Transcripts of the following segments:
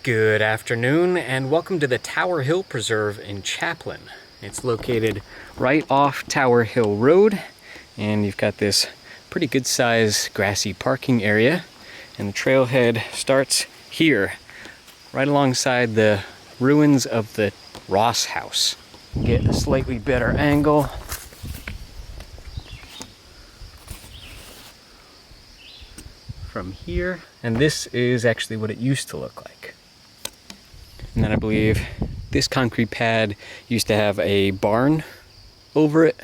Good afternoon and welcome to the Tower Hill Preserve in Chaplin. It's located right off Tower Hill Road, and you've got this pretty good sized grassy parking area, and the trailhead starts here right alongside the ruins of the Ross house. Get a slightly better angle. From here, and this is actually what it used to look like. And then I believe this concrete pad used to have a barn over it,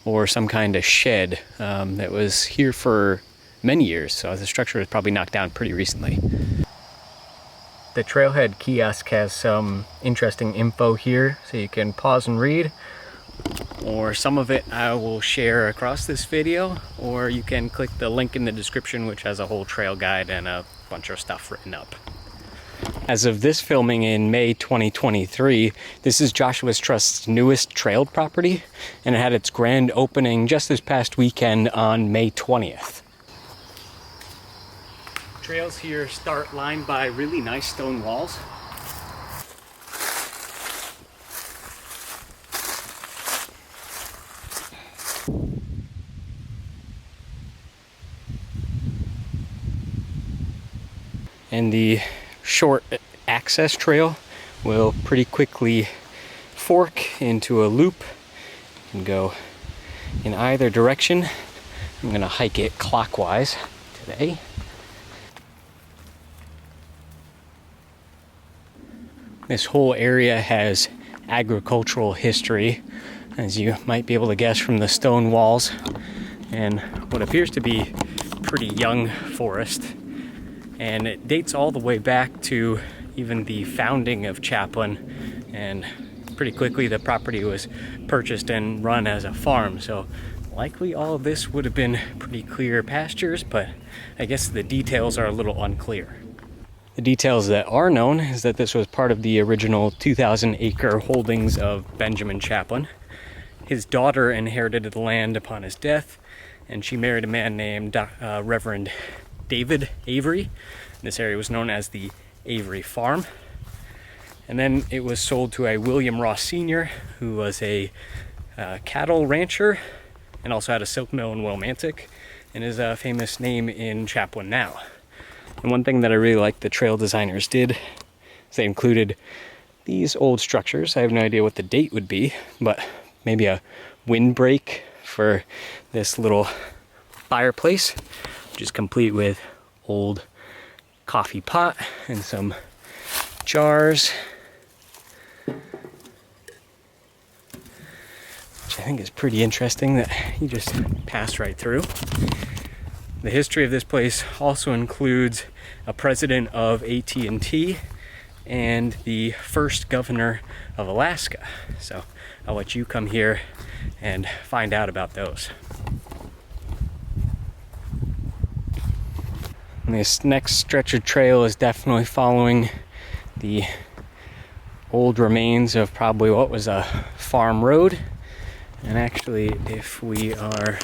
or some kind of shed that was here for many years, so the structure was probably knocked down pretty recently. The trailhead kiosk has some interesting info here, so you can pause and read, or some of it I will share across this video, or you can click the link in the description which has a whole trail guide and a bunch of stuff written up. As of this filming in May 2023, this is Joshua's Trust's newest trail property, and it had its grand opening just this past weekend on May 20th. Trails here start lined by really nice stone walls. And the short access trail will pretty quickly fork into a loop and go in either direction. I'm going to hike it clockwise today. This whole area has agricultural history, as you might be able to guess from the stone walls and what appears to be pretty young forest. And it dates all the way back to even the founding of Chaplin, and pretty quickly the property was purchased and run as a farm, so likely all of this would have been pretty clear pastures, but I guess the details are a little unclear. The details that are known is that this was part of the original 2,000-acre holdings of Benjamin Chaplin. His daughter inherited the land upon his death, and she married a man named Reverend David Avery. This area was known as the Avery Farm. And then it was sold to a William Ross Sr., who was a cattle rancher and also had a silk mill in Willimantic, and is a famous name in Chaplin now. And one thing that I really like the trail designers did is they included these old structures. I have no idea what the date would be, but maybe a windbreak for this little fireplace, which is complete with old coffee pot and some jars, which I think is pretty interesting that you just pass right through. The history of this place also includes a president of AT&T and the first governor of Alaska. So I'll let you come here and find out about those. And this next stretch of trail is definitely following the old remains of probably what was a farm road. And actually, if we are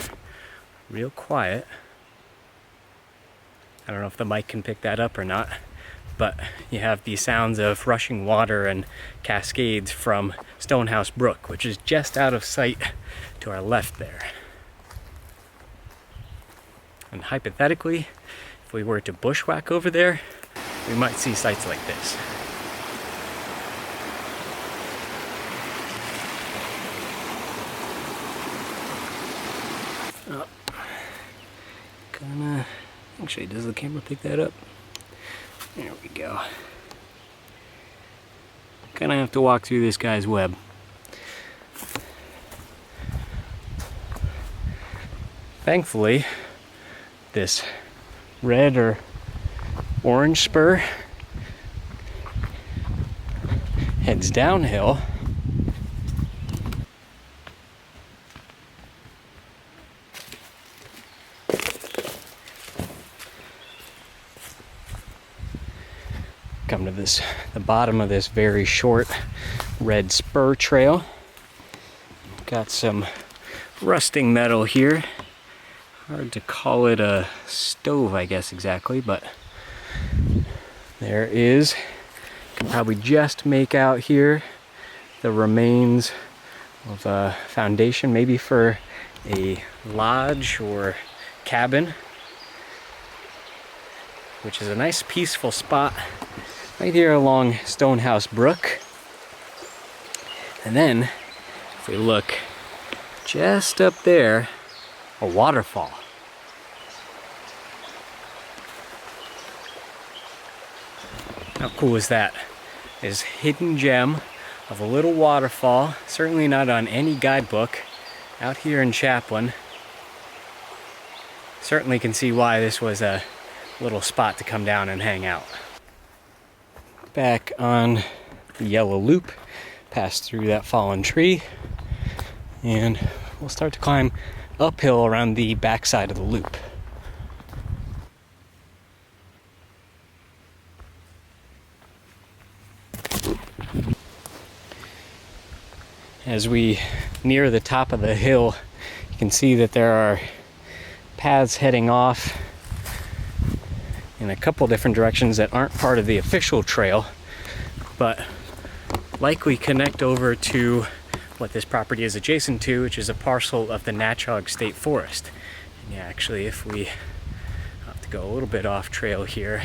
real quiet, I don't know if the mic can pick that up or not, but you have the sounds of rushing water and cascades from Stonehouse Brook, which is just out of sight to our left there. And hypothetically, if we were to bushwhack over there, we might see sights like this. Oh. Actually, does the camera pick that up? There we go. Gonna have to walk through this guy's web. Thankfully, this red or orange spur heads downhill. Come to the bottom of this very short red spur trail. Got some rusting metal here. Hard to call it a stove, I guess, exactly, but there is can probably just make out here the remains of a foundation, maybe for a lodge or cabin, which is a nice peaceful spot right here along Stonehouse Brook. And then if we look just up there, a waterfall. How cool is that? This hidden gem of a little waterfall, certainly not on any guidebook, out here in Chaplin. Certainly can see why this was a little spot to come down and hang out. Back on the yellow loop, pass through that fallen tree, and we'll start to climb uphill around the backside of the loop. As we near the top of the hill, you can see that there are paths heading off in a couple different directions that aren't part of the official trail, but likely connect over to what this property is adjacent to, which is a parcel of the Natchaug State Forest. And yeah, actually, if we have to go a little bit off trail here,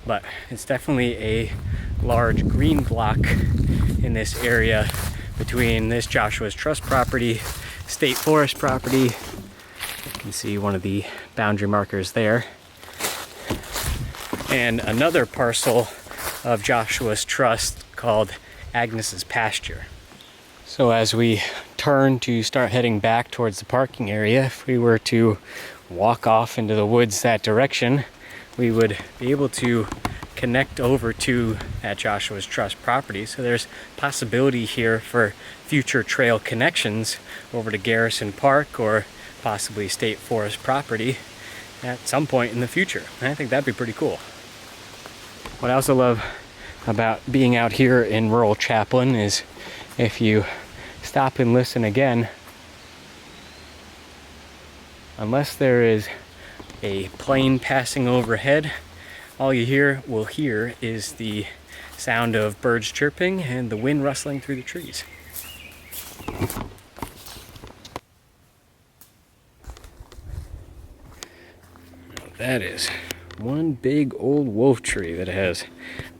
but it's definitely a large green block in this area between this Joshua's Trust property, State Forest property. You can see one of the boundary markers there, and another parcel of Joshua's Trust called Agnes's Pasture. So as we turn to start heading back towards the parking area, if we were to walk off into the woods that direction, we would be able to connect over to that Joshua's Trust property. So there's possibility here for future trail connections over to Garrison Park or possibly State Forest property at some point in the future. And I think that'd be pretty cool. What I also love about being out here in rural Chaplin is if you stop and listen again, unless there is a plane passing overhead, all you will hear is the sound of birds chirping and the wind rustling through the trees. That is one big old wolf tree that has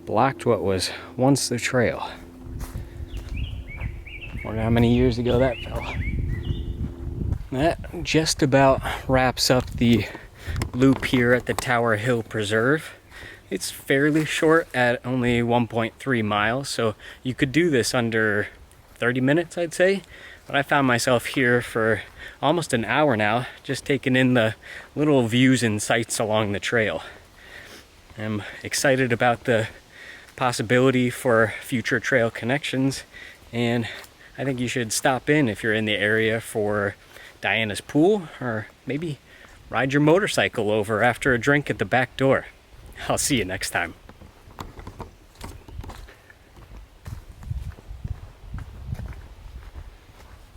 blocked what was once the trail. Wonder how many years ago that fell. That just about wraps up the loop here at the Tower Hill Preserve. It's fairly short at only 1.3 miles, so you could do this under 30 minutes, I'd say. But I found myself here for almost an hour now, just taking in the little views and sights along the trail. I'm excited about the possibility for future trail connections, and I think you should stop in if you're in the area for Diana's pool, or maybe ride your motorcycle over after a drink at the back door. I'll see you next time.